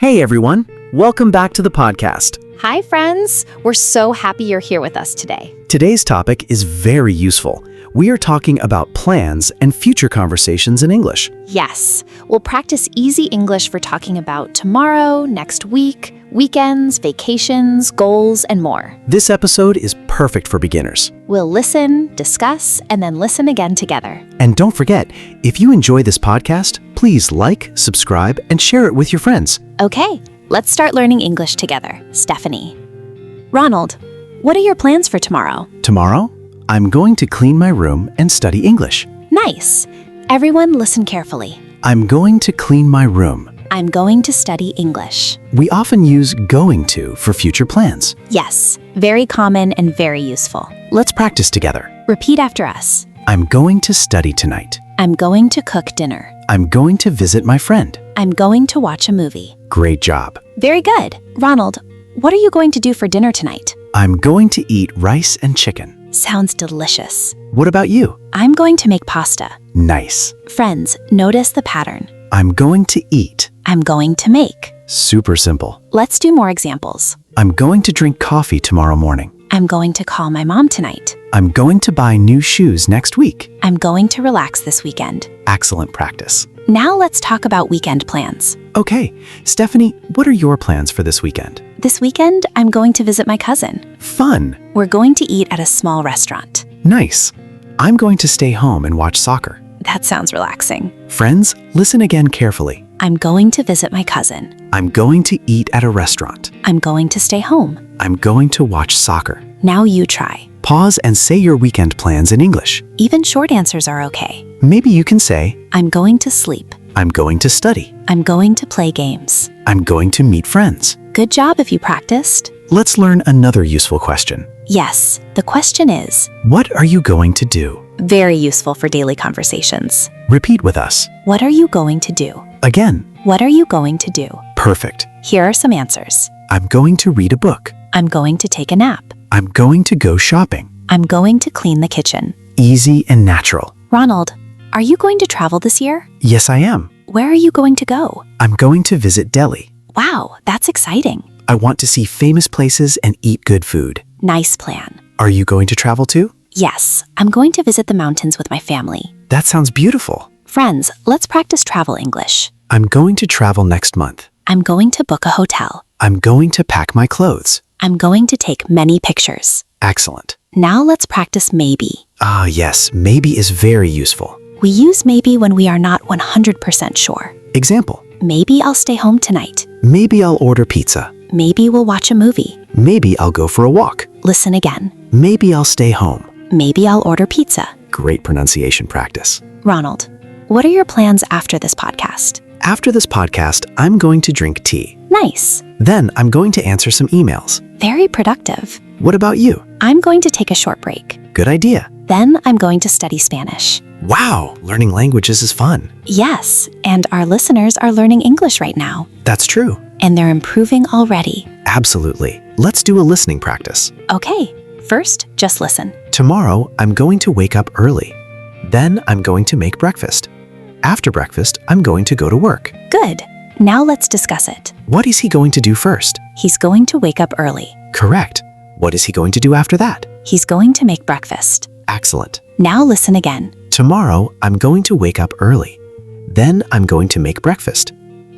Hey everyone, welcome back to the podcast. Hi, friends. We're so happy you're here with us today. Today's topic is very useful. We are talking about plans and future conversations in English. Yes, we'll practice easy English for talking about tomorrow, next week, weekends, vacations, goals, and more. This episode is perfect for beginners. We'll listen, discuss, and then listen again together. And don't forget, if you enjoy this podcast, please like, subscribe, and share it with your friends. Okay, let's start learning English together. Stephanie. Ronald, what are your plans for tomorrow? Tomorrow, I'm going to clean my room and study English. Nice. Everyone listen carefully. I'm going to clean my room. I'm going to study English. We often use going to for future plans. Yes, very common and very useful. Let's practice together. Repeat after us. I'm going to study tonight. I'm going to cook dinner. I'm going to visit my friend. I'm going to watch a movie. Great job. Very good. Ronald, what are you going to do for dinner tonight? I'm going to eat rice and chicken. Sounds delicious. What about you? I'm going to make pasta. Nice. Friends, notice the pattern. I'm going to eat. I'm going to make. Super simple. Let's do more examples. I'm going to drink coffee tomorrow morning. I'm going to call my mom tonight. I'm going to buy new shoes next week. I'm going to relax this weekend. Excellent practice. Now let's talk about weekend plans. Okay, Stephanie, what are your plans for this weekend? This weekend, I'm going to visit my cousin. Fun. We're going to eat at a small restaurant. Nice. I'm going to stay home and watch soccer. That sounds relaxing. Friends, listen again carefully. I'm going to visit my cousin. I'm going to eat at a restaurant. I'm going to stay home. I'm going to watch soccer. Now you try. Pause and say your weekend plans in English. Even short answers are okay. Maybe you can say, I'm going to sleep. I'm going to study. I'm going to play games. I'm going to meet friends. Good job if you practiced. Let's learn another useful question. Yes, the question is, What are you going to do? very useful for daily conversations. Repeat with us. What are you going to do? Again. What are you going to do? Perfect. Here are some answers. I'm going to read a book. I'm going to take a nap. I'm going to go shopping. I'm going to clean the kitchen. Easy and natural. Ronald, are you going to travel this year? Yes, I am. Where are you going to go? I'm going to visit Delhi. Wow, that's exciting. I want to see famous places and eat good food. Nice plan. Are you going to travel too? Yes, I'm going to visit the mountains with my family. That sounds beautiful. Friends, let's practice travel English. I'm going to travel next month. I'm going to book a hotel. I'm going to pack my clothes. I'm going to take many pictures. Excellent. Now let's practice maybe. Ah, yes, maybe is very useful. We use maybe when we are not 100% sure. Example. Maybe I'll stay home tonight. Maybe I'll order pizza. Maybe we'll watch a movie. Maybe I'll go for a walk. Listen again. Maybe I'll stay home. Maybe I'll order pizza. Great pronunciation practice. Ronald, what are your plans after this podcast? After this podcast, I'm going to drink tea. Nice. Then I'm going to answer some emails. Very productive. What about you? I'm going to take a short break. Good idea. Then I'm going to study Spanish. Wow, learning languages is fun. Yes, and our listeners are learning English right now. That's true. And they're improving already. Absolutely. Let's do a listening practice. Okay, first, just listen. Tomorrow, I'm going to wake up early. Then I'm going to make breakfast. After breakfast, I'm going to go to work. Good. Now let's discuss it. What is he going to do first? He's going to wake up early. Correct. What is he going to do after that? He's going to make breakfast. Excellent. Now listen again. Tomorrow, I'm going to wake up early. Then I'm going to make breakfast.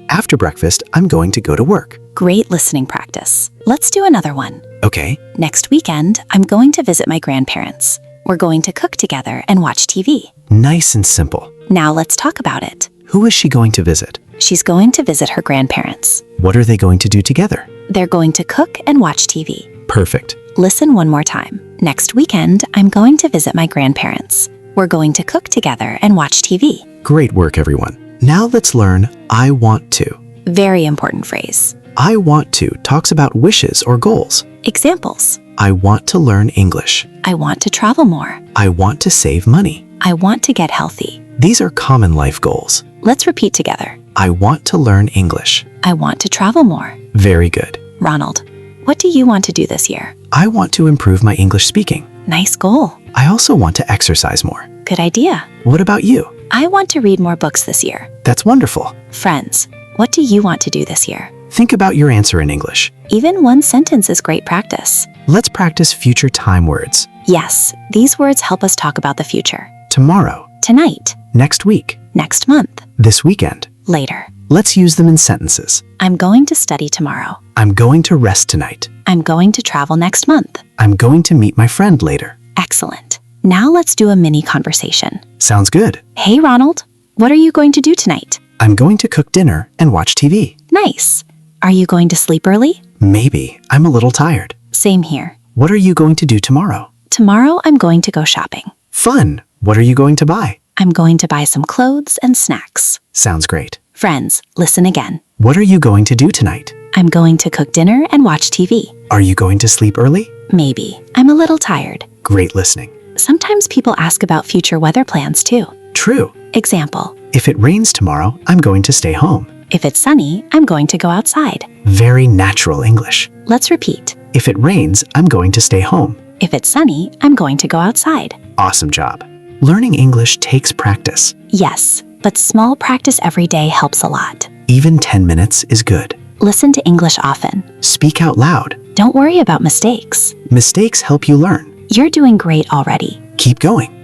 After breakfast, I'm going to go to work. Great listening practice. Let's do another one. Okay. Next weekend, I'm going to visit my grandparents. We're going to cook together and watch TV. Nice and simple. Now let's talk about it. Who is she going to visit? She's going to visit her grandparents. What are they going to do together? They're going to cook and watch TV. Perfect. Listen one more time. Next weekend, I'm going to visit my grandparents. We're going to cook together and watch TV. Great work, everyone. Now let's learn I want to. Very important phrase. I want to talks about wishes or goals. Examples. I want to learn English. I want to travel more. I want to save money. I want to get healthy. These are common life goals. Let's repeat together. I want to learn English. I want to travel more. Very good. Ronald, what do you want to do this year? I want to improve my English speaking. Nice goal. I also want to exercise more. Good idea. What about you? I want to read more books this year. That's wonderful. Friends, what do you want to do this year? Think about your answer in English. Even one sentence is great practice. Let's practice future time words. Yes, these words help us talk about the future. Tomorrow, Tonight, next week, next month, this weekend. later. Let's use them in sentences. I'm going to study tomorrow. I'm going to rest tonight. I'm going to travel next month. I'm going to meet my friend later. Excellent. Now let's do a mini conversation. Sounds good. Hey, Ronald, what are you going to do tonight? I'm going to cook dinner and watch TV. Nice. Are you going to sleep early? Maybe. I'm a little tired. Same here. What are you going to do tomorrow? Tomorrow I'm going to go shopping. Fun. What are you going to buy? I'm going to buy some clothes and snacks. Sounds great. Friends, listen again. What are you going to do tonight? I'm going to cook dinner and watch TV. Are you going to sleep early? Maybe. I'm a little tired. Great listening. Sometimes people ask about future weather plans too. True. Example, If it rains tomorrow, I'm going to stay home. if it's sunny, I'm going to go outside. Very natural English. Let's repeat. If it rains, I'm going to stay home. If it's sunny, I'm going to go outside. Awesome job. Learning English takes practice. Yes, but small practice every day helps a lot. Even 10 minutes is good. Listen to English often. Speak out loud. Don't worry about mistakes. Mistakes help you learn. You're doing great already. Keep going.